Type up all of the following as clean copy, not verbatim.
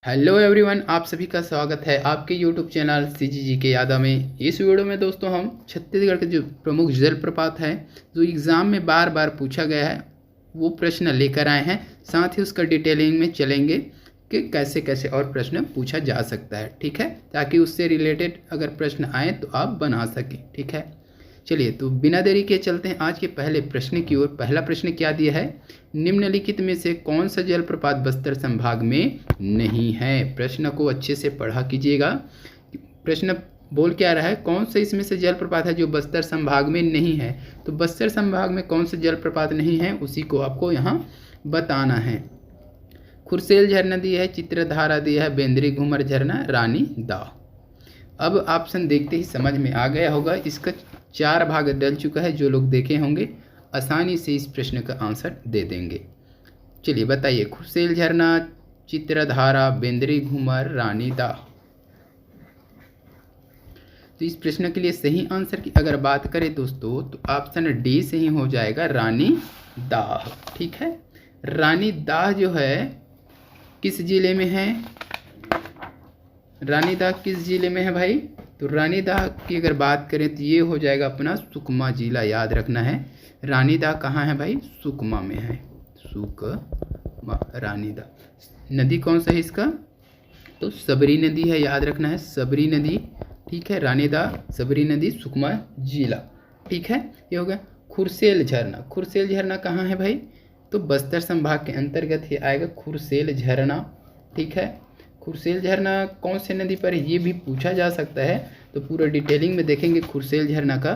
Hello everyone, आप सभी का स्वागत है आपके यूट्यूब चैनल सीजीजी के यादा में। इस वीडियो में दोस्तों हम छत्तीसगढ़ के जो प्रमुख जलप्रपात है जो एग्ज़ाम में बार बार पूछा गया है वो प्रश्न लेकर आए हैं। साथ ही उसका डिटेलिंग में चलेंगे कि कैसे कैसे और प्रश्न पूछा जा सकता है, ठीक है, ताकि उससे रिलेटेड अगर प्रश्न आए तो आप बना सकें, ठीक है। चलिए तो बिना देरी के चलते हैं आज के पहले प्रश्न की ओर। पहला प्रश्न क्या दिया है, निम्नलिखित में से कौन सा जलप्रपात बस्तर संभाग में नहीं है। प्रश्न को अच्छे से पढ़ा कीजिएगा। प्रश्न बोल क्या रहा है, कौन सा इसमें से जलप्रपात है जो बस्तर संभाग में नहीं है। तो बस्तर संभाग में कौन सा जलप्रपात नहीं है उसी को आपको यहाँ बताना है। खुरसेल झरना दिया है, चित्रधारा दिया है, बेंद्री घूमर झरना, रानी दाव। अब ऑप्शन देखते ही समझ में आ गया होगा। इसका 4 भाग डल चुका है। जो लोग देखे होंगे आसानी से इस प्रश्न का आंसर दे देंगे। चलिए बताइए, खुरसेल झरना, चित्रधारा, बेंद्री घूमर, रानी दाह। तो इस प्रश्न के लिए सही आंसर की अगर बात करें दोस्तों तो ऑप्शन डी सही हो जाएगा, रानी दाह। ठीक है, रानी दाह जो है किस जिले में है। रानी दाह किस जिले में है भाई। तो रानी दाह की अगर बात करें तो ये हो जाएगा अपना सुकमा जिला, याद रखना है। रानी दाह कहाँ है भाई, सुकमा में है। सुकमा, रानी दाह। नदी कौन सा है इसका, तो सबरी नदी है, याद रखना है, सबरी नदी। ठीक है, रानी दाह, सबरी नदी, सुकमा जिला। ठीक है, ये हो गया। खुरसेल झरना, खुरसेल झरना कहाँ है भाई, तो बस्तर संभाग के अंतर्गत ही आएगा खुरसेल झरना। ठीक है, खुरसेल झरना कौन से नदी पर है ये भी पूछा जा सकता है, तो पूरा डिटेलिंग में देखेंगे खुरसेल झरना का।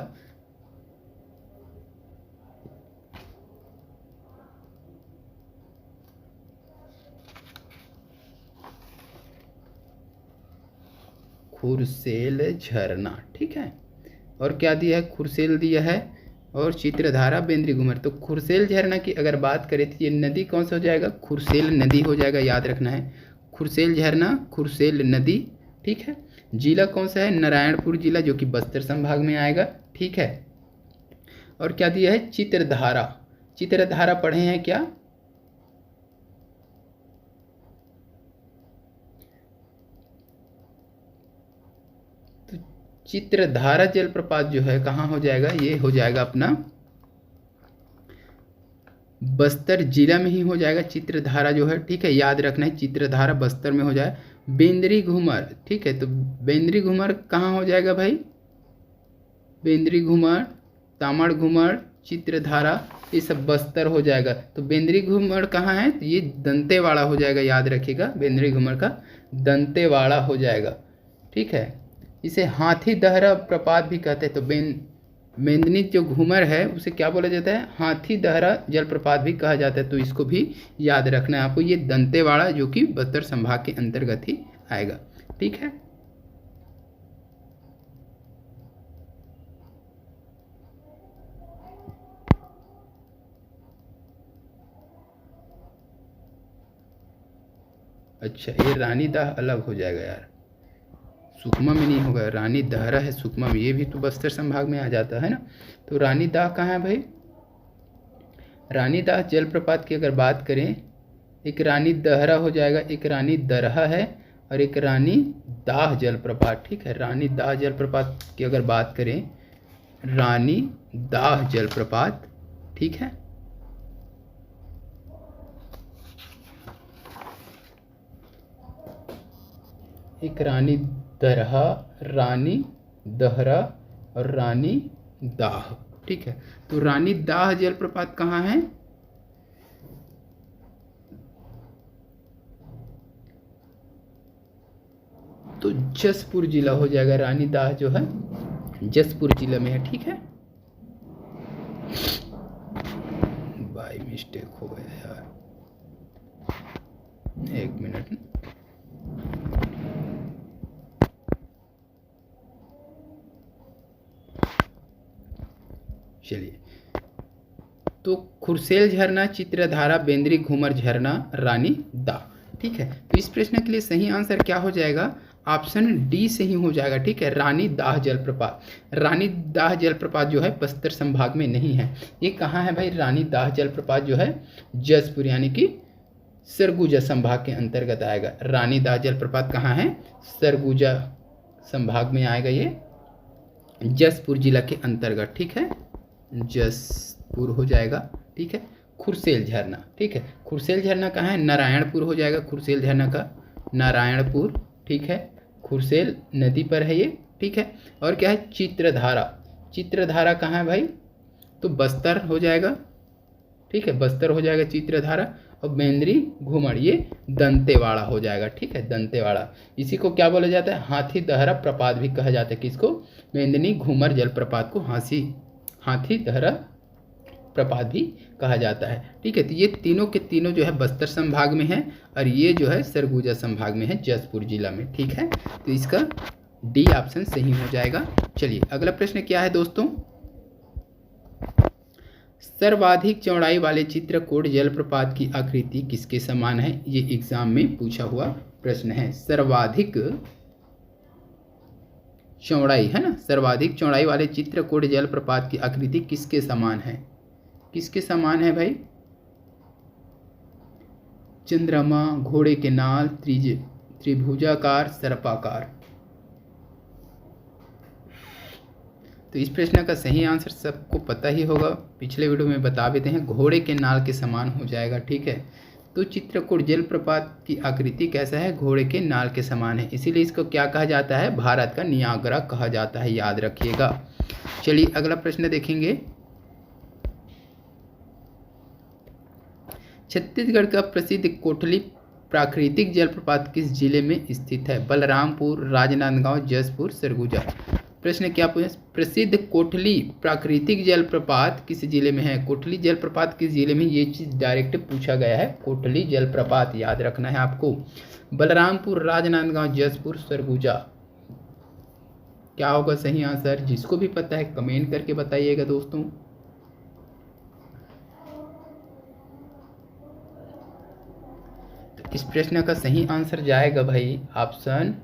खुरसेल झरना, ठीक है, और क्या दिया है, खुरसेल दिया है और चित्रधारा, बेंद्री घूमर। तो खुरसेल झरना की अगर बात करें तो ये नदी कौन सा हो जाएगा, खुरसेल नदी हो जाएगा, याद रखना है। खुरसेल झरना, खुरसेल नदी। ठीक है, जिला कौन सा है, नारायणपुर जिला, जो कि बस्तर संभाग में आएगा। ठीक है, और क्या दिया है, चित्रधारा। चित्रधारा पढ़े हैं क्या, तो चित्रधारा जलप्रपात जो है कहाँ हो जाएगा, ये हो जाएगा अपना बस्तर जिला में ही हो जाएगा चित्रधारा जो है। ठीक है, याद रखना है, चित्रधारा बस्तर में हो जाए। बेंद्री घूमर, ठीक है, तो बेंद्री घूमर कहाँ हो जाएगा भाई, बेंद्री घूमर, तामड़ घूमर, चित्रधारा, ये सब बस्तर हो जाएगा। तो बेंद्री घूमर कहाँ है, तो ये दंतेवाड़ा हो जाएगा, याद रखिएगा, बेंद्री घूमर का दंतेवाड़ा हो जाएगा। ठीक है, इसे हाथी दहरा प्रपात भी कहते हैं। तो मेंदनी जो घूमर है उसे क्या बोला जाता है, हाथी दहरा जलप्रपात भी कहा जाता है। तो इसको भी याद रखना है आपको, ये दंतेवाड़ा जो कि बस्तर संभाग के अंतर्गत ही आएगा। ठीक है, अच्छा ये रानी दाह अलग हो जाएगा यार, सुकमा में नहीं होगा, रानी दहरा है सुकमा में, ये भी तो बस्तर संभाग में आ जाता है ना। तो रानी दाह कहाँ है भाई, रानी दाह जलप्रपात की अगर बात करें, एक रानी दहरा हो जाएगा, एक रानी दरहा है और एक रानी दाह जलप्रपात। ठीक है, रानी दाह जलप्रपात की अगर बात करें, रानी दाह जलप्रपात। ठीक है, एक रानी दरहा, रानी दहरा और रानी दाह। ठीक है, तो रानी दाह जलप्रपात कहाँ है, तो जसपुर जिला हो जाएगा। रानी दाह जो है जसपुर जिला में है। ठीक है, बाय मिस्टेक हो गया यार, एक मिनट। चलिए, तो खुरसेल झरना, चित्रधारा, बेंद्री घूमर झरना, रानी दाह। ठीक है, तो इस प्रश्न के लिए सही आंसर क्या हो जाएगा, ऑप्शन डी सही हो जाएगा। ठीक है, रानी दाह जलप्रपात। रानी दाह जलप्रपात जो है बस्तर संभाग में नहीं है। ये कहाँ है भाई, रानी दाह जलप्रपात जो है जसपुर, यानी कि सरगुजा संभाग के अंतर्गत आएगा। रानीदास जलप्रपात कहाँ है? सरगुजा संभाग में आएगा, ये जसपुर जिला के अंतर्गत, ठीक है, जसपुर हो जाएगा, ठीक है। खुरसेल झरना, ठीक है, खुरसेल झरना कहाँ है? नारायणपुर हो जाएगा, खुरसेल झरना का नारायणपुर, ठीक है, खुरसेल नदी पर है ये, ठीक है। और क्या है? चित्रधारा, चित्रधारा कहाँ है भाई? तो बस्तर हो जाएगा, ठीक है, बस्तर हो जाएगा चित्रधारा। और मेंद्री घूमर ये दंतेवाड़ा हो जाएगा, ठीक है, दंतेवाड़ा। इसी को क्या बोला जाता है? हाथी दहरा प्रपात भी कहा जाता है। किसको? मेंदिनी घूमर जलप्रपात को हाथी दहरा प्रपात भी कहा जाता है, ठीक है। तो ये तीनों के तीनों जो है बस्तर संभाग में है और ये जो है सरगुजा संभाग में है, जसपुर जिला में, ठीक है। तो इसका डी ऑप्शन सही हो जाएगा। चलिए अगला प्रश्न क्या है दोस्तों? सर्वाधिक चौड़ाई वाले चित्रकूट जलप्रपात की आकृति किसके समान है? ये एग्जाम में पूछा हुआ प्रश्न है। सर्वाधिक चौड़ाई है ना, सर्वाधिक चौड़ाई वाले चित्रकूट जलप्रपात की आकृति किसके समान है? किसके समान है भाई? चंद्रमा, घोड़े के नाल, त्रिभुजाकार, सर्पाकार। तो इस प्रश्न का सही आंसर सबको पता ही होगा, पिछले वीडियो में बता देते हैं, घोड़े के नाल के समान हो जाएगा, ठीक है। तो चित्रकूट जलप्रपात की आकृति कैसा है? घोड़े के नाल के समान है, इसीलिए इसको क्या कहा जाता है? भारत का नियाग्रा कहा जाता है, याद रखिएगा। चलिए अगला प्रश्न देखेंगे। छत्तीसगढ़ का प्रसिद्ध कोटली प्राकृतिक जलप्रपात किस जिले में स्थित है? बलरामपुर, राजनांदगांव, जसपुर, सरगुजा। प्रश्न क्या पूछा? प्रसिद्ध कोटली प्राकृतिक जलप्रपात किस जिले में है? कोटली जलप्रपात किस जिले में? ये चीज डायरेक्ट पूछा गया है, कोटली जलप्रपात याद रखना है आपको। बलरामपुर, राजनांदगांव, जसपुर, सरगुजा। क्या होगा सही आंसर? जिसको भी पता है कमेंट करके बताइएगा दोस्तों। तो इस प्रश्न का सही आंसर जाएगा भाई ऑप्शन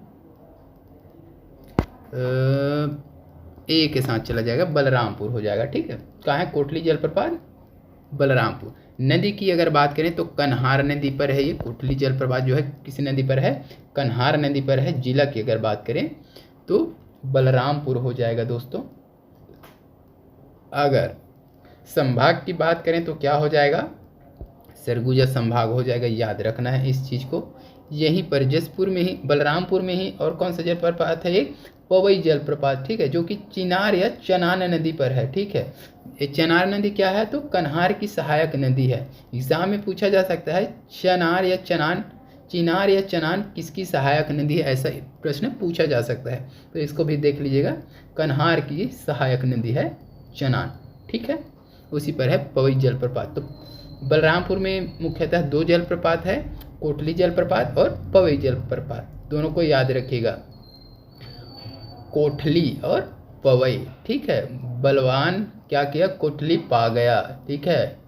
ए के साथ चला जाएगा, बलरामपुर हो जाएगा, ठीक है। कहाँ है कोटली जलप्रपात? बलरामपुर। नदी की अगर बात करें तो कन्हार नदी पर है ये कोटली जलप्रपात, जो है किस नदी पर है? कन्हार नदी पर है। जिला की अगर बात करें तो बलरामपुर हो जाएगा दोस्तों। अगर संभाग की बात करें तो क्या हो जाएगा? सरगुजा संभाग हो जाएगा, याद रखना है इस चीज को। यहीं पर जसपुर में ही, बलरामपुर में ही और कौन सा जलप्रपात है? ये पवई जलप्रपात, ठीक है, जो कि चिनार या चनान नदी पर है, ठीक है। ये चनार नदी क्या है? तो कन्हार की सहायक नदी है। एग्जाम में पूछा जा सकता है चिनार या चनान किसकी सहायक नदी है, ऐसा प्रश्न पूछा जा सकता है। तो इसको भी देख लीजिएगा, कन्हार की सहायक नदी है चनान, ठीक है, उसी पर है पवई जलप्रपात। तो बलरामपुर में मुख्यतः दो जलप्रपात है, कोटली जलप्रपात और पवई जलप्रपात, दोनों को याद रखिएगा, कोटली और पवई, ठीक है। बलवान क्या किया? कोटली पा गया, ठीक है।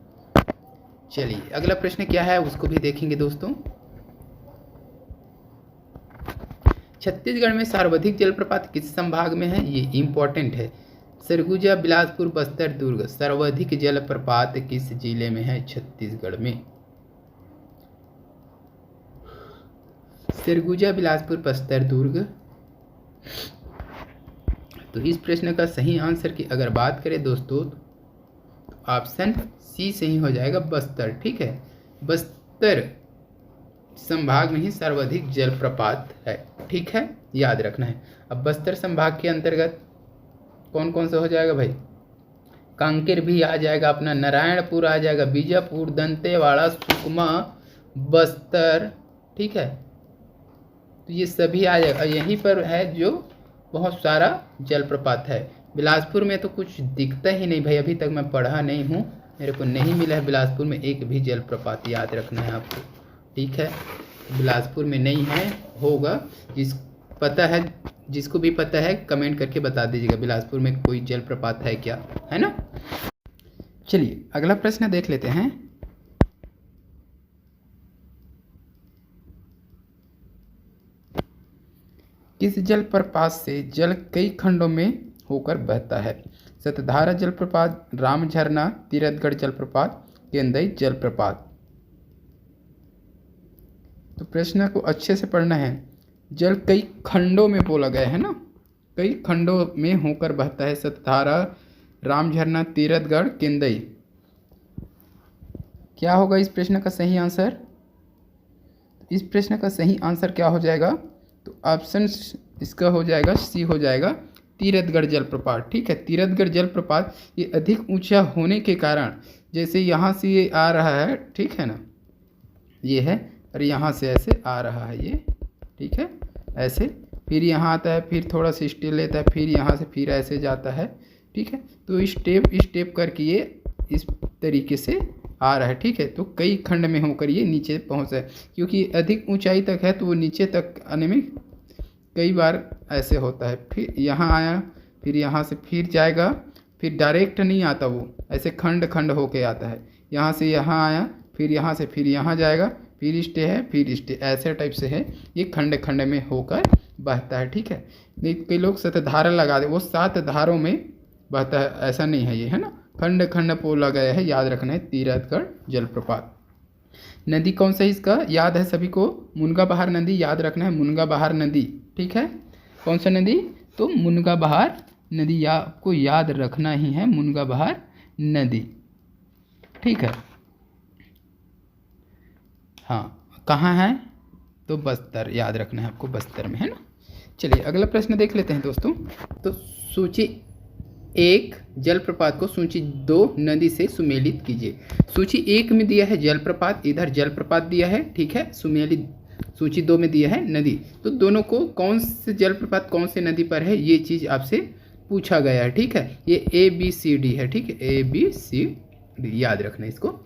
चलिए अगला प्रश्न क्या है उसको भी देखेंगे दोस्तों। छत्तीसगढ़ में सर्वाधिक जलप्रपात किस संभाग में है? ये इंपॉर्टेंट है। सरगुजा, बिलासपुर, बस्तर, दुर्ग। सर्वाधिक जलप्रपात किस जिले में है छत्तीसगढ़ में? सरगुजा, बिलासपुर, बस्तर, दुर्ग। तो इस प्रश्न का सही आंसर की अगर बात करें दोस्तों तो ऑप्शन सी सही हो जाएगा, बस्तर, ठीक है। बस्तर संभाग में ही सर्वाधिक जलप्रपात है, ठीक है, याद रखना है। अब बस्तर संभाग के अंतर्गत कौन कौन सा हो जाएगा भाई? कांकेर भी आ जाएगा अपना, नारायणपुर आ जाएगा, बीजापुर, दंतेवाड़ा, सुकमा, बस्तर, ठीक है। तो ये सभी आ जाएगा। यहीं पर है जो बहुत सारा जलप्रपात है। बिलासपुर में तो कुछ दिखता ही नहीं भाई, अभी तक मैं पढ़ा नहीं हूँ, मेरे को नहीं मिला है बिलासपुर में एक भी जलप्रपात, याद रखना है आपको, ठीक है। बिलासपुर में नहीं है, होगा। जिसको भी पता है कमेंट करके बता दीजिएगा बिलासपुर में कोई जलप्रपात है क्या, है ना। चलिए अगला प्रश्न देख लेते हैं। किस जलप्रपात से जल कई खंडों में होकर बहता है? सतधारा जलप्रपात, राम झरना, तीरथगढ़ जलप्रपात, केंदई जलप्रपात। तो प्रश्न को अच्छे से पढ़ना है। जल कई खंडों में बोला गया है ना, कई खंडों में होकर बहता है। सतधारा, राम झरना, तीरथगढ़, केंदई। क्या होगा इस प्रश्न का सही आंसर? इस प्रश्न का सही आंसर क्या हो जाएगा? तो ऑप्शन इसका हो जाएगा सी हो जाएगा, तीरथगढ़ जलप्रपात। ठीक है, तीरथगढ़ जलप्रपात ये अधिक ऊंचा होने के कारण, जैसे यहाँ से ये आ रहा है, ठीक है ना, ये है, और यहाँ से ऐसे आ रहा है ये, ठीक है, ऐसे, फिर यहाँ आता है, फिर थोड़ा सा स्टेप लेता है, फिर यहाँ से फिर ऐसे जाता है। ठीक है, तो स्टेप करके ये इस तरीके से आ रहा है। ठीक है, तो कई खंड में होकर ये नीचे पहुँचा है, क्योंकि अधिक ऊंचाई तक है तो वो नीचे तक आने में कई बार ऐसे होता है। फिर यहाँ आया, फिर यहाँ से फिर जाएगा, फिर डायरेक्ट नहीं आता, वो ऐसे खंड खंड होके आता है। यहाँ से यहाँ आया, फिर यहाँ से फिर यहाँ जाएगा, फिर स्टे है, फिर स्टे, ऐसे टाइप से है, ये खंड खंड में होकर बहता है। ठीक है, कई लोग सतधारा लगा दे, वो 7 धारों में बहता है, ऐसा नहीं है ये, है ना, खंड खंड बोला गया है, याद रखना है। तीरथगढ़ जलप्रपात। नदी कौन सा इसका याद है सभी को? मुनगा बहार नदी, याद रखना है, मुनगा बहार नदी। ठीक है, कौन सा नदी? तो मुनगा बहार नदी, आपको याद रखना ही है, मुनगा बहार नदी। ठीक है, हाँ, कहाँ है? तो बस्तर, याद रखना है आपको, बस्तर में, है ना। चलिए अगला प्रश्न देख लेते हैं दोस्तों। तो सूची 1 जलप्रपात को सूची 2 नदी से सुमेलित कीजिए। सूची 1 में दिया है जलप्रपात, इधर जलप्रपात दिया है, ठीक है, सुमेलित सूची 2 में दिया है नदी। तो दोनों को कौन से जलप्रपात कौन से नदी पर है, ये चीज़ आपसे पूछा गया है। ठीक है, ये ABCD है, ठीक है, ABCD, याद रखना इसको।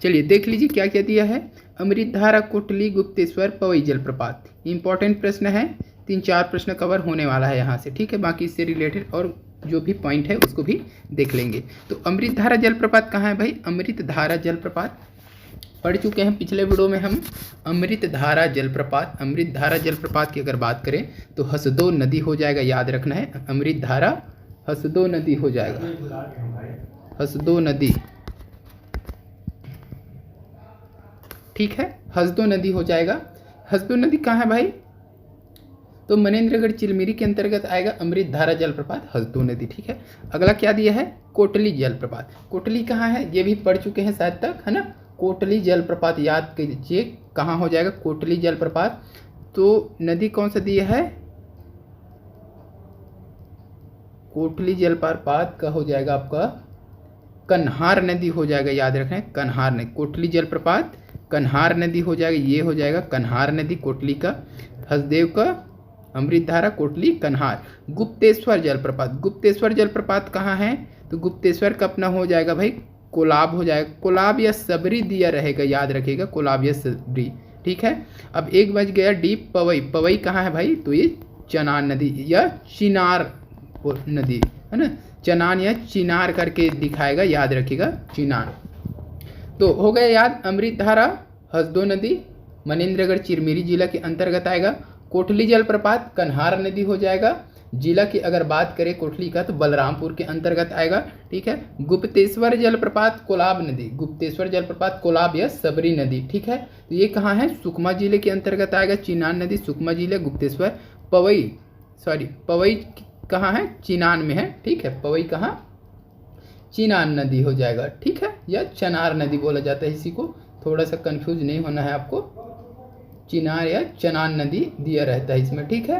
चलिए देख लीजिए क्या क्या दिया है। अमृतधारा, कोटली, गुप्तेश्वर, पवई जलप्रपात। इंपॉर्टेंट प्रश्न है, 3-4 प्रश्न कवर होने वाला है यहाँ से। ठीक है, बाकी इससे रिलेटेड और जो भी पॉइंट है उसको भी देख लेंगे। तो अमृतधारा जलप्रपात कहाँ है भाई? अमृतधारा जलप्रपात पढ़ चुके हैं पिछले वीडियो में हम। अमृतधारा जलप्रपात, अमृतधारा जलप्रपात की अगर बात करें तो हसदो नदी हो जाएगा, याद रखना है। अमृतधारा हसदो नदी हो जाएगा, हसदो नदी। ठीक है, हसदो नदी हो जाएगा। हसदो नदी कहाँ है भाई? तो मनेंद्रगढ़ चिलमिरी के अंतर्गत आएगा अमृतधारा जलप्रपात, हसदो नदी। ठीक है, अगला क्या दिया है? कोटली जलप्रपात। कोटली कहाँ है? ये भी पढ़ चुके हैं शायद तक, है ना। कोटली जलप्रपात याद कीजिए, कहाँ हो जाएगा कोटली जलप्रपात। तो नदी कौन सा दिया है? कोटली जलप्रपात का हो जाएगा आपका कन्हार नदी हो जाएगा, याद रखें, कन्हार नदी। कोटली जलप्रपात कन्हार नदी हो जाएगा, ये हो जाएगा कन्हार नदी, कोटली का। हसदेव का अमृतधारा, कोटली, कन्हार। गुप्तेश्वर जलप्रपात, गुप्तेश्वर जलप्रपात कहाँ है? तो गुप्तेश्वर का अपना हो जाएगा भाई कोलाब हो जाएगा, कोलाब या सबरी दिया रहेगा, याद रखिएगा, कोलाब या सबरी। ठीक है, अब 1 बज गया डी। पवई, पवई कहाँ है भाई? तो ये चनान नदी या चिनार नदी, है ना, चनान या चिनार करके दिखाएगा, याद रखिएगा, चिनार। तो हो गया याद। अमृतधारा हसदो नदी मनेंद्रगढ़ चिरमिरी जिला के अंतर्गत आएगा। कोटली जलप्रपात कन्हार नदी हो जाएगा। जिला की अगर बात करें कोटली का तो बलरामपुर के अंतर्गत आएगा। ठीक है, गुप्तेश्वर जलप्रपात कोलाब नदी, गुप्तेश्वर जलप्रपात कोलाब या सबरी नदी। ठीक है, तो ये कहाँ है? सुकमा जिले के अंतर्गत आएगा। चिनान नदी सुकमा जिले, गुप्तेश्वर। पवई, सॉरी, पवई कहाँ है? चिनान में है। ठीक है, पवई कहाँ? चिनान नदी हो जाएगा। ठीक है, या चनार नदी बोला जाता है, इसी को थोड़ा सा कंफ्यूज नहीं होना है आपको, चिनार या चनान नदी दिया रहता है इसमें। ठीक है,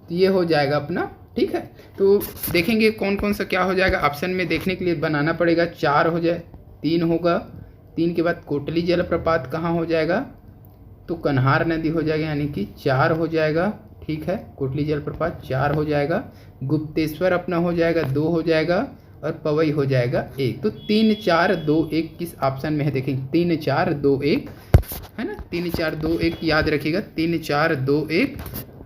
तो ये हो जाएगा अपना। ठीक है, तो देखेंगे कौन कौन सा क्या हो जाएगा। ऑप्शन में देखने के लिए बनाना पड़ेगा, 4 हो जाए, 3 होगा, 3 के बाद कोटली जलप्रपात कहाँ हो जाएगा? तो कन्हार नदी हो जाएगा, यानी कि 4 हो जाएगा। ठीक है, कोटली जलप्रपात 4 हो जाएगा। गुप्तेश्वर अपना हो जाएगा, 2 हो जाएगा, और पवई हो जाएगा 1। तो 3, 4, 2, 1 किस ऑप्शन में है देखेंगे? 3, 4, 2, 1, है ना, 3, 4, 2, 1 याद रखिएगा, 3, 4, 2, 1,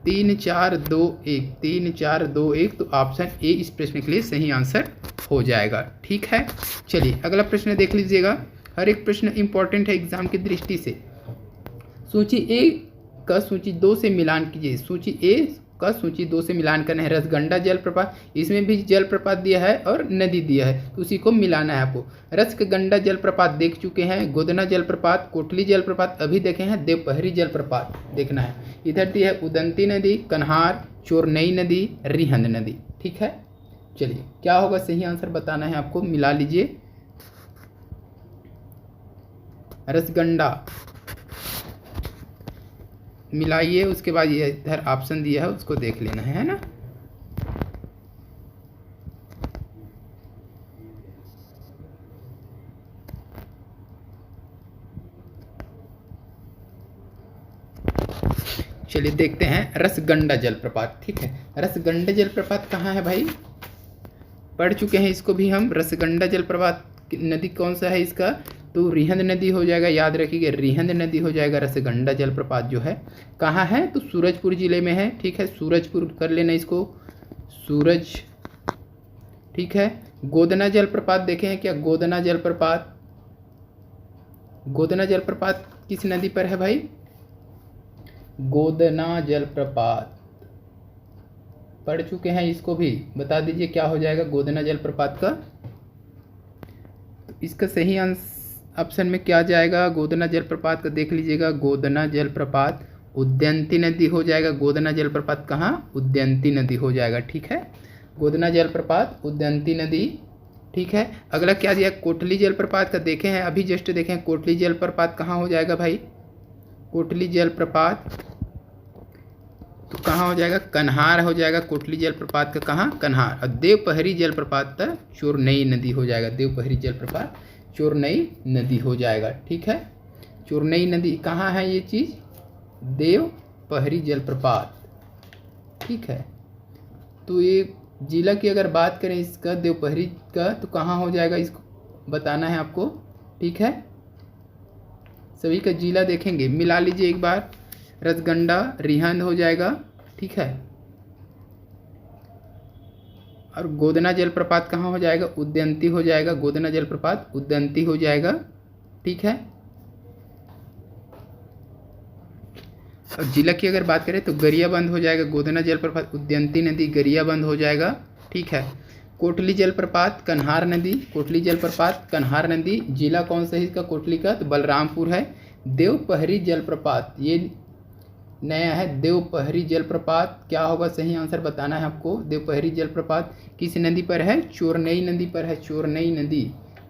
3, 4, 2, 1, 3, 4, 2, 1। तो ऑप्शन ए इस प्रश्न के लिए सही आंसर हो जाएगा। ठीक है, चलिए अगला प्रश्न देख लीजिएगा। हर एक प्रश्न इंपॉर्टेंट है एग्जाम की दृष्टि से। सूची ए का सूची 2 से मिलान कीजिए। सूची ए आपका सूची 2 से मिलान करना है। रसगंडा जलप्रपात, इसमें भी जलप्रपात दिया है और नदी दिया है, तो उसी को मिलाना है आपको। रसगंडा जलप्रपात देख चुके हैं, गोदना जलप्रपात, कोटली जलप्रपात अभी देखे हैं, देवपहरी जलप्रपात देखना है। इधर दी है उदंती नदी, कन्हार, चोरनई नदी, रिहंद नदी। ठीक है, चलिए क्या होगा सही आंसर बताना है आपको। मिला लीजिए, रसगंडा मिलाइए, उसके बाद ये इधर ऑप्शन दिया है उसको देख लेना है ना। चलिए देखते हैं रसगंडा जलप्रपात। ठीक है, रसगंडा जलप्रपात कहाँ है भाई, पढ़ चुके हैं इसको भी हम। रसगंडा जलप्रपात नदी कौन सा है इसका, तो रिहंद नदी हो जाएगा, याद रखिएगा रिहंद नदी हो जाएगा। रसगंडा जलप्रपात जो है कहाँ है, तो सूरजपुर जिले में है। ठीक है, सूरजपुर कर लेना इसको, सूरज। ठीक है, गोदना जलप्रपात देखे हैं क्या, गोदना जलप्रपात, गोदना जलप्रपात किस नदी पर है भाई, गोदना जलप्रपात पढ़ चुके हैं, इसको भी बता दीजिए क्या हो जाएगा गोदना जलप्रपात का। तो इसका सही ऑप्शन में क्या जाएगा, गोदना जलप्रपात का देख लीजिएगा, गोदना जलप्रपात उदयंती नदी हो जाएगा। गोदना जलप्रपात कहाँ, उदयंती नदी हो जाएगा। ठीक है, गोदना जलप्रपात उदयंती नदी। ठीक है, अगला क्या दिया, कोटली जलप्रपात का देखे हैं अभी जस्ट देखें, कोटली जलप्रपात कहाँ हो जाएगा भाई, कोटली जलप्रपात तो कहाँ हो जाएगा, कन्हार हो जाएगा। कोटली जलप्रपात का कहाँ, कन्हार। और देवपहरी जलप्रपात का चोरनई नदी हो जाएगा, देवपहरी जलप्रपात चोरनई नदी हो जाएगा। ठीक है, चोरनई नदी कहाँ है ये चीज़, देवपहरी जलप्रपात। ठीक है, तो ये जिला की अगर बात करें इसका देवपहरी का तो कहाँ हो जाएगा, इसको बताना है आपको। ठीक है, सभी का जिला देखेंगे, मिला लीजिए एक बार, रसगंडा रिहंद हो जाएगा। ठीक है, और गोदना जलप्रपात कहाँ हो जाएगा, उदयंती हो जाएगा। गोदना जलप्रपात उदयंती हो जाएगा। ठीक है, और जिला की अगर बात करें तो गरियाबंद हो जाएगा। गोदना जलप्रपात उदयंती नदी गरियाबंद हो जाएगा। ठीक है, कोटली जलप्रपात कन्हार नदी, कोटली जलप्रपात कन्हार नदी। जिला कौन सा है इसका, कोटली का, तो बलरामपुर है। देवपहरी जलप्रपात ये नया है, देवपहरी जलप्रपात क्या होगा सही आंसर बताना है आपको। देवपहरी जलप्रपात किस नदी पर है, चोरनई नदी पर है, चोरनई नदी।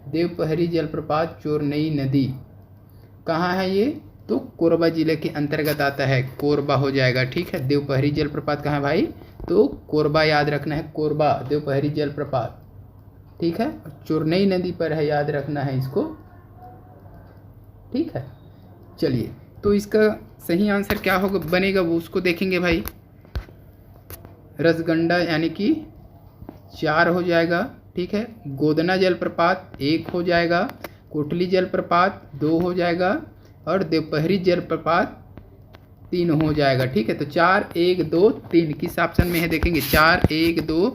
देवपहरी जलप्रपात चोरनई नदी कहाँ है ये, तो कोरबा जिले के अंतर्गत आता है, कोरबा हो जाएगा। ठीक है, देवपहरी जलप्रपात कहाँ है भाई, तो कोरबा याद रखना है, कोरबा देवपहरी जलप्रपात। ठीक है, चोरनई नदी पर है, याद रखना है इसको। ठीक है, चलिए तो इसका सही आंसर क्या होगा बनेगा वो उसको देखेंगे भाई। रसगंडा यानी कि 4 हो जाएगा। ठीक है, गोदना जलप्रपात 1 हो जाएगा, कोटली जलप्रपात 2 हो जाएगा और देवपहरी जलप्रपात 3 हो जाएगा। ठीक है, तो 4 1 2 3 किस ऑप्शन में है देखेंगे, 4 1 2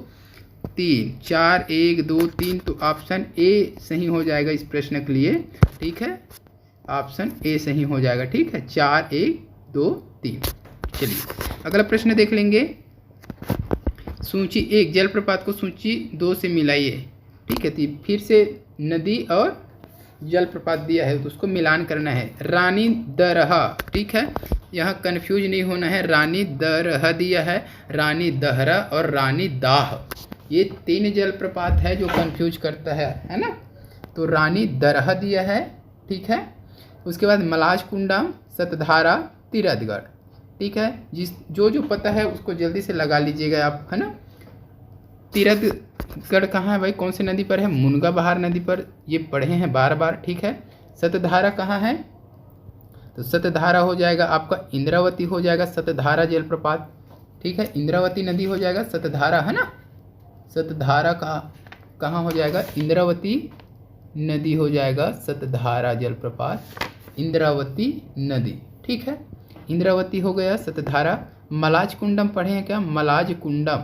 3, 4 1 2 3, तो ऑप्शन ए सही हो जाएगा इस प्रश्न के लिए। ठीक है, ऑप्शन ए सही हो जाएगा। ठीक है, 4 1 2 3। चलिए अगला प्रश्न देख लेंगे। सूची 1 जलप्रपात को सूची 2 से मिलाइए। ठीक है, तो फिर से नदी और जलप्रपात दिया है तो उसको मिलान करना है। रानी दरहा, ठीक है, यहाँ कंफ्यूज नहीं होना है, रानी दरहा दिया है, रानी दहरा और रानी दाह, ये 3 जलप्रपात है जो कंफ्यूज करता है ना। तो रानी दरहा दिया है। ठीक है, उसके बाद मलाज कुंडम, सतधारा, तीरथगढ़। ठीक है, जो पता है उसको जल्दी से लगा लीजिएगा आप, है ना। तीरथगढ़ कहाँ है भाई, कौन सी नदी पर है, मुनगा बहार नदी पर, ये पढ़े हैं बार बार। ठीक है, सतधारा कहाँ है, तो सतधारा हो जाएगा आपका इंद्रावती हो जाएगा, सतधारा जलप्रपात। ठीक है, इंद्रावती नदी हो जाएगा, सतधारा है ना, सतधारा का कहाँ हो जाएगा, इंद्रावती नदी हो जाएगा, सतधारा जलप्रपात इंद्रावती नदी। ठीक है, इंद्रावती हो गया, सतधारा। मलाज कुंडम पढ़े हैं क्या, मलाज कुंडम,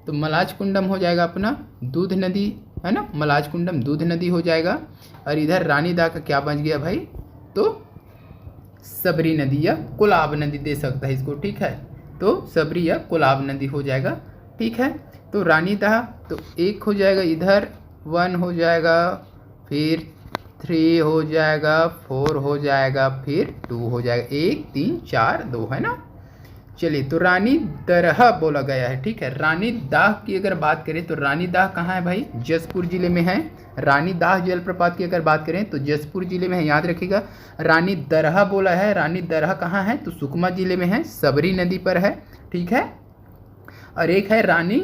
तो मलाज कुंडम हो जाएगा अपना दूध नदी, है ना, मलाज कुंडम दूध नदी हो जाएगा। और इधर रानी दा का क्या बच गया भाई, तो सबरी नदी या कुलाब नदी दे सकता है इसको। ठीक है, तो सबरी या कोलाब नदी हो जाएगा। ठीक है, तो रानीदाह तो 1 हो जाएगा, इधर 1 हो जाएगा, फिर 3 हो जाएगा, 4 हो जाएगा, फिर 2 हो जाएगा। 1 3 4 2 है ना। चलिए, तो रानी दरहा बोला गया है। ठीक है, रानी दाह की अगर बात करें तो रानी दाह कहाँ है भाई? जसपुर जिले में है। रानी दाह जलप्रपात की अगर बात करें तो जसपुर जिले में है, याद रखिएगा। रानी दरहा बोला है, रानी दरहा कहाँ है? तो सुकमा जिले में है, सबरी नदी पर है। ठीक है, और एक है रानी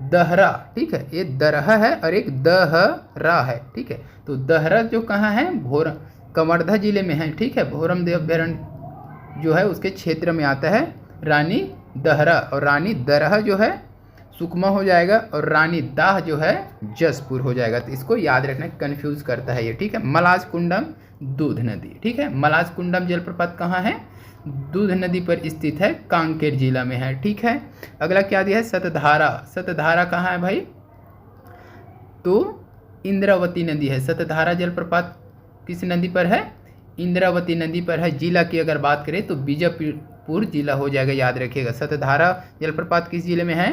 दहरा। ठीक है, ये दरहा है और एक दहरा है। ठीक है, तो दहरा जो कहाँ है? कवर्धा जिले में है। ठीक है, भोरम देव अभ्यारण्य जो है उसके क्षेत्र में आता है रानी दहरा, और रानी दरहा जो है सुकमा हो जाएगा, और रानी दाह जो है जसपुर हो जाएगा। तो इसको याद रखना, कंफ्यूज करता है ये। ठीक है, मलाज कुंडम दूध नदी। ठीक है, मलाज कुंडम जलप्रपात कहाँ है? दूध नदी पर स्थित है, कांकेर जिला में है। ठीक है, अगला क्या दिया है? सतधारा। सतधारा कहाँ है भाई? तो इंद्रावती नदी है। सतधारा जलप्रपात किस नदी पर है? इंद्रावती नदी पर है। जिला की अगर बात करें तो बीजापुर जिला हो जाएगा, याद रखिएगा। सतधारा जलप्रपात किस जिले में है?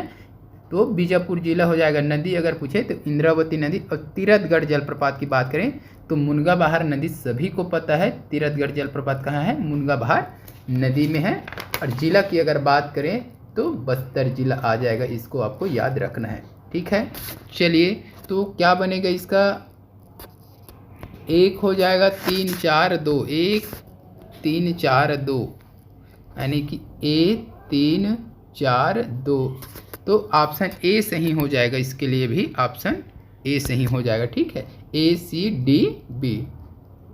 तो बीजापुर जिला हो जाएगा। नदी अगर पूछे तो इंद्रावती नदी। और तीरथगढ़ जलप्रपात की बात करें तो मुनगा बहार नदी सभी को पता है। तीरथगढ़ जलप्रपात कहाँ है? मुनगा बहार नदी में है। और जिला की अगर बात करें तो बस्तर जिला आ जाएगा, इसको आपको याद रखना है। ठीक है, चलिए, तो क्या बनेगा इसका? 1 हो जाएगा, 3 4 2, 1 3 4 2, यानी कि 1 3 4 2। तो ऑप्शन ए सही हो जाएगा, इसके लिए भी ऑप्शन ए सही हो जाएगा। ठीक है, ACDB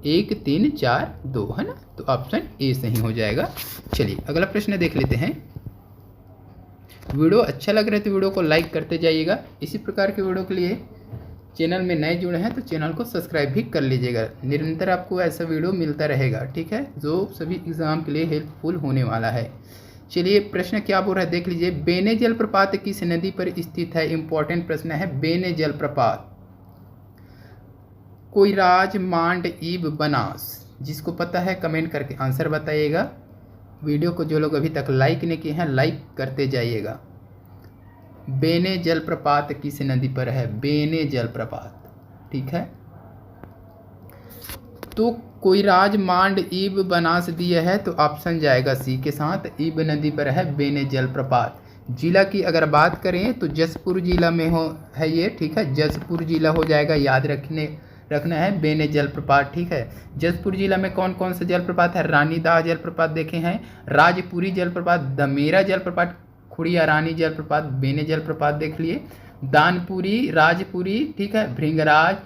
1 3 4 2 है ना, तो ऑप्शन ए सही हो जाएगा। चलिए, अगला प्रश्न देख लेते हैं। वीडियो अच्छा लग रहा है तो वीडियो को लाइक करते जाइएगा। इसी प्रकार के वीडियो के लिए चैनल में नए जुड़े हैं तो चैनल को सब्सक्राइब भी कर लीजिएगा। निरंतर आपको ऐसा वीडियो मिलता रहेगा। ठीक है, जो सभी एग्जाम के लिए हेल्पफुल होने वाला है। चलिए, प्रश्न क्या बोल रहा है देख लीजिए। बेने जलप्रपात किस नदी पर स्थित है? इंपॉर्टेंट प्रश्न है। बेने जलप्रपात कोइराज, मांड, ईब, बनास। जिसको पता है कमेंट करके आंसर बताइएगा। वीडियो को जो लोग अभी तक लाइक नहीं किए हैं, लाइक करते जाइएगा। बेने जलप्रपात किस नदी पर है? बेने जलप्रपात। ठीक है, तो कोइराज, मांड, ईब, बनास दिया है, तो ऑप्शन जाएगा सी के साथ। ईब नदी पर है बेने जलप्रपात। जिला की अगर बात करें तो जसपुर जिला में है ये। ठीक है, जसपुर जिला हो जाएगा, याद रखना है बेने जलप्रपात। ठीक है, जसपुर जिला में कौन कौन सा जलप्रपात है? रानीदाह जलप्रपात देखे हैं, राजपुरी जलप्रपात, दमेरा जलप्रपात, खुड़िया रानी जलप्रपात, बेने जलप्रपात देख लिए, दानपुरी, राजपुरी। ठीक है, भृंगराज,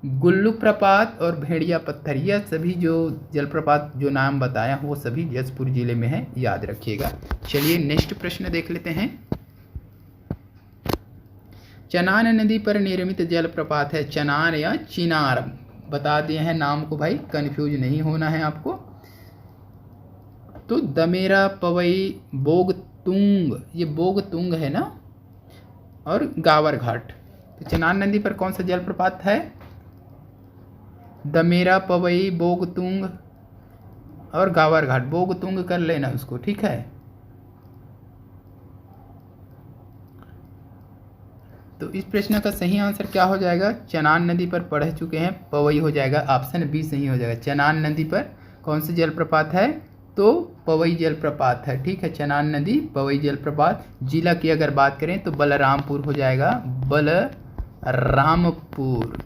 गुल्लू प्रपात और भेड़िया पत्थर। यह सभी जो जलप्रपात जो नाम बताया वो सभी जसपुर जिले में है, याद रखिएगा। चलिए, नेक्स्ट प्रश्न देख लेते हैं। चनान नदी पर निर्मित जलप्रपात है। चनार या चिनार बता दिए हैं नाम को भाई, कंफ्यूज नहीं होना है आपको। तो दमेरा, पवई, बोगतुंग, ये बोगतुंग है ना, और गावर घाट। तो चनान नदी पर कौन सा जलप्रपात है? दमेरा, पवई, बोगतुंग और गावर घाट। बोगतुंग कर लेना उसको। ठीक है, तो इस प्रश्न का सही आंसर क्या हो जाएगा? चनान नदी पर पढ़ चुके हैं, पवई हो जाएगा। ऑप्शन बी सही हो जाएगा। चनान नदी पर कौन सा जलप्रपात है? तो पवई जलप्रपात है। ठीक है, चनान नदी, पवई जलप्रपात। जिला की अगर बात करें तो बलरामपुर हो जाएगा, बलरामपुर।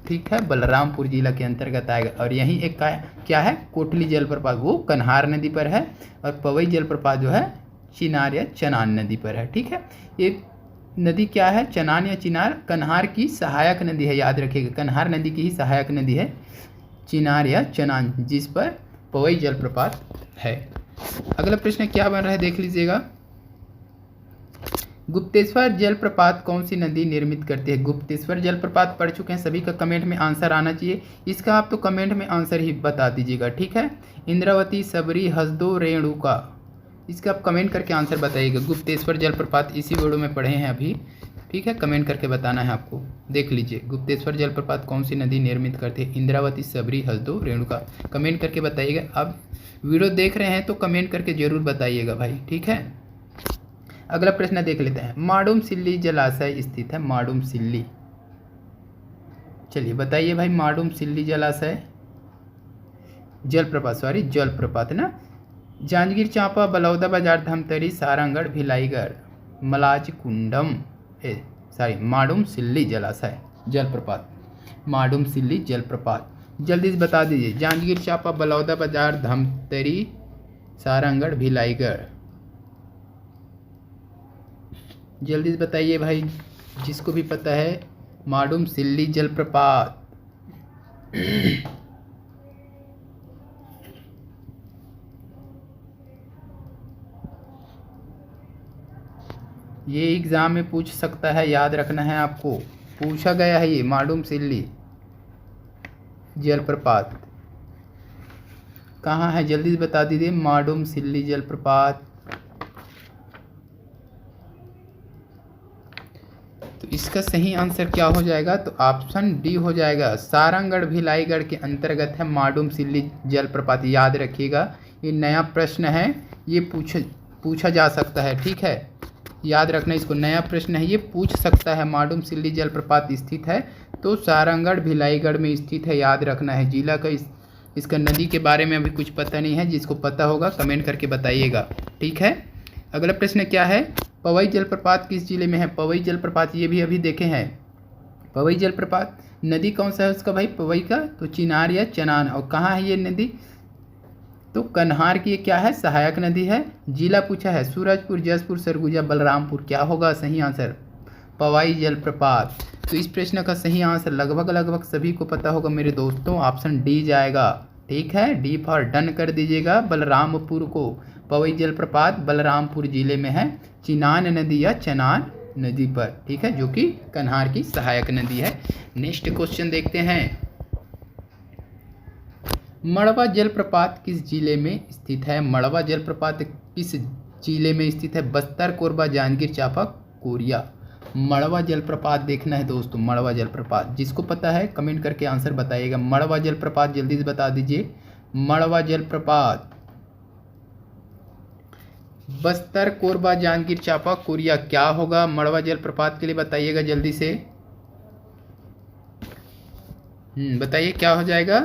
ठीक है, बलरामपुर जिला के अंतर्गत आएगा। और यहीं एक क्या है? कोटली जलप्रपात, वो कन्हार नदी पर है। और पवई जलप्रपात जो है चिनार या चनान नदी पर है। ठीक है, ये नदी क्या है? चनान या चिनार कन्हार की सहायक नदी है, याद रखिएगा। कन्हार नदी की ही सहायक नदी है चिनार या चनान, जिस पर पवई जलप्रपात है। अगला प्रश्न क्या बन रहा है देख लीजिएगा। गुप्तेश्वर जलप्रपात कौन सी नदी निर्मित करती है? गुप्तेश्वर जलप्रपात पढ़ चुके हैं सभी का, कमेंट में आंसर आना चाहिए इसका। आप तो कमेंट में आंसर ही बता दीजिएगा। ठीक है, इंद्रावती, सबरी, हसदो, रेणुका, इसका आप कमेंट करके आंसर बताइएगा। गुप्तेश्वर जलप्रपात इसी वीडियो में पढ़े हैं अभी। ठीक है, कमेंट करके बताना है आपको। देख लीजिए, गुप्तेश्वर जलप्रपात कौन सी नदी निर्मित करती है? इंद्रावती, सबरी, हसदो, रेणुका। कमेंट करके बताइएगा। आप वीडियो देख रहे हैं तो कमेंट करके जरूर बताइएगा भाई। ठीक है, अगला प्रश्न देख लेते हैं। माडूम सिल्ली जलाशय स्थित है, माडूम सिल्ली। चलिए बताइए भाई, माडूम सिल्ली जलाशय जलप्रपात, सॉरी जलप्रपात ना। जांजगीर चांपा, बलौदा बाजार, धमतरी, सारंगढ़, भिलाईगढ़, मलाज कुंडम, सॉरी माडूम सिल्ली जलाशय जलप्रपात, माडूम सिल्ली जलप्रपात। जल्दी से बता दीजिए, जांजगीर चांपा, बलौदा बाजार, धमतरी, सारंगढ़, भिलाईगढ़। जल्दी से बताइए भाई, जिसको भी पता है। माडूम सिल्ली जलप्रपात। ये एग्जाम में पूछ सकता है, याद रखना है आपको, पूछा गया है ये माडूम सिल्ली जलप्रपात कहाँ है, जल्दी से बता दीजिए। माडूम सिल्ली जलप्रपात, तो इसका सही आंसर क्या हो जाएगा, तो ऑप्शन डी हो जाएगा। सारंगढ़ भिलाईगढ़ के अंतर्गत है माडूम सिल्ली जलप्रपात। याद रखिएगा, ये नया प्रश्न है, ये पूछा जा सकता है, ठीक है, याद रखना इसको, नया प्रश्न है, ये पूछ सकता है। माडूम सिल्ली जलप्रपात स्थित है तो सारंगढ़ भिलाईगढ़ में स्थित है, याद रखना है। जिला का इसका नदी के बारे में अभी कुछ पता नहीं है, जिसको पता होगा कमेंट करके बताइएगा, ठीक है। अगला प्रश्न क्या है, पवई जलप्रपात किस जिले में है। पवई जलप्रपात ये भी अभी देखे हैं। पवई जलप्रपात नदी कौन सा है उसका भाई, पवई का, तो चिनार या चनान। और कहाँ है ये नदी, तो कन्हार की क्या है, सहायक नदी है। जिला पूछा है, सूरजपुर, जसपुर, सरगुजा, बलरामपुर। क्या होगा सही आंसर, पवई जलप्रपात। तो इस प्रश्न का सही आंसर लगभग सभी को पता होगा मेरे दोस्तों, ऑप्शन डी जाएगा, ठीक है। डी फॉर डन कर दीजिएगा। बलरामपुर को, पवई जलप्रपात बलरामपुर जिले में है, चिनान नदी या चनान नदी पर, ठीक है, जो कि कन्हार की सहायक नदी है। नेक्स्ट क्वेश्चन देखते हैं। मड़वा जलप्रपात किस जिले में स्थित है। मड़वा जलप्रपात किस जिले में स्थित है। बस्तर, कोरबा, जांजगीर चांपा, कोरिया। मड़वा जलप्रपात देखना है दोस्तों, मड़वा जलप्रपात, जिसको पता है कमेंट करके आंसर बताइएगा। मड़वा जलप्रपात जल्दी से बता दीजिए। मड़वा जलप्रपात बस्तर, कोरबा, जांजगीर चांपा, कोरिया। क्या होगा मड़वा जलप्रपात के लिए, बताइएगा जल्दी से। बताइए क्या हो जाएगा,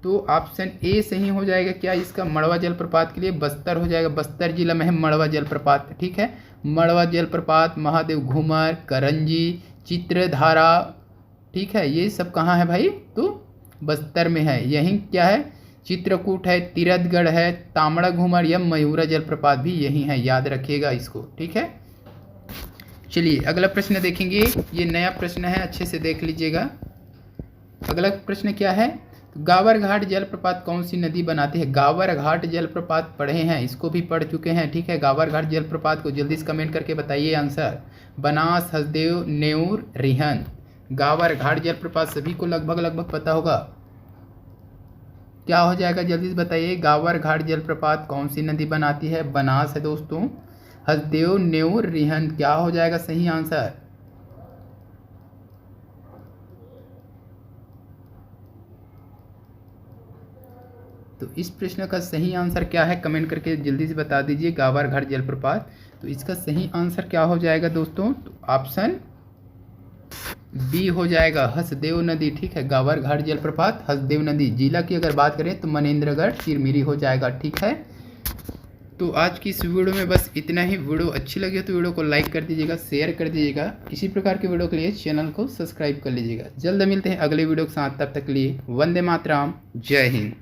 तो ऑप्शन ए सही हो जाएगा। क्या इसका मड़वा जलप्रपात के लिए बस्तर हो जाएगा, बस्तर जिला में है मड़वा जलप्रपात, ठीक है। मड़वा जलप्रपात, महादेव घूमर, करंजी, चित्रधारा, ठीक है, ये सब कहाँ है भाई, तो बस्तर में है। यहीं क्या है, चित्रकूट है, तीरथगढ़ है, तामड़ा घूमर या मयूरा जलप्रपात भी यही है, याद रखिएगा इसको, ठीक है। चलिए अगला प्रश्न देखेंगे, ये नया प्रश्न है, अच्छे से देख लीजिएगा। अगला प्रश्न क्या है, गावर घाट जलप्रपात कौन सी नदी बनाती है। गावर घाट जलप्रपात पढ़े हैं, इसको भी पढ़ चुके हैं, ठीक है। गावर घाट जलप्रपात को जल्दी से कमेंट करके बताइए आंसर। बनास, हसदेव, नेऊर, रिहन। गावर घाट जलप्रपात सभी को लगभग पता होगा। क्या हो जाएगा जल्दी से बताइए। गावर घाट जलप्रपात कौन सी नदी बनाती है। बनास है दोस्तों, हसदेव, नेऊर, रिहन। क्या हो जाएगा सही आंसर। तो इस प्रश्न का सही आंसर क्या है, कमेंट करके जल्दी से बता दीजिए। गावर घाट जलप्रपात, तो इसका सही आंसर क्या हो जाएगा दोस्तों, तो ऑप्शन बी हो जाएगा, हसदेव नदी, ठीक है। गावर घाट जलप्रपात हसदेव नदी। जिला की अगर बात करें तो मनेंद्रगढ़, चिरमिरी हो जाएगा, ठीक है। तो आज की इस वीडियो में बस इतना ही। वीडियो अच्छी लगी तो वीडियो को लाइक कर दीजिएगा, शेयर कर दीजिएगा। इसी प्रकार के वीडियो के लिए चैनल को सब्सक्राइब कर लीजिएगा। जल्द मिलते हैं अगले वीडियो के साथ, तब तक के लिए वंदे मातरम, जय हिंद।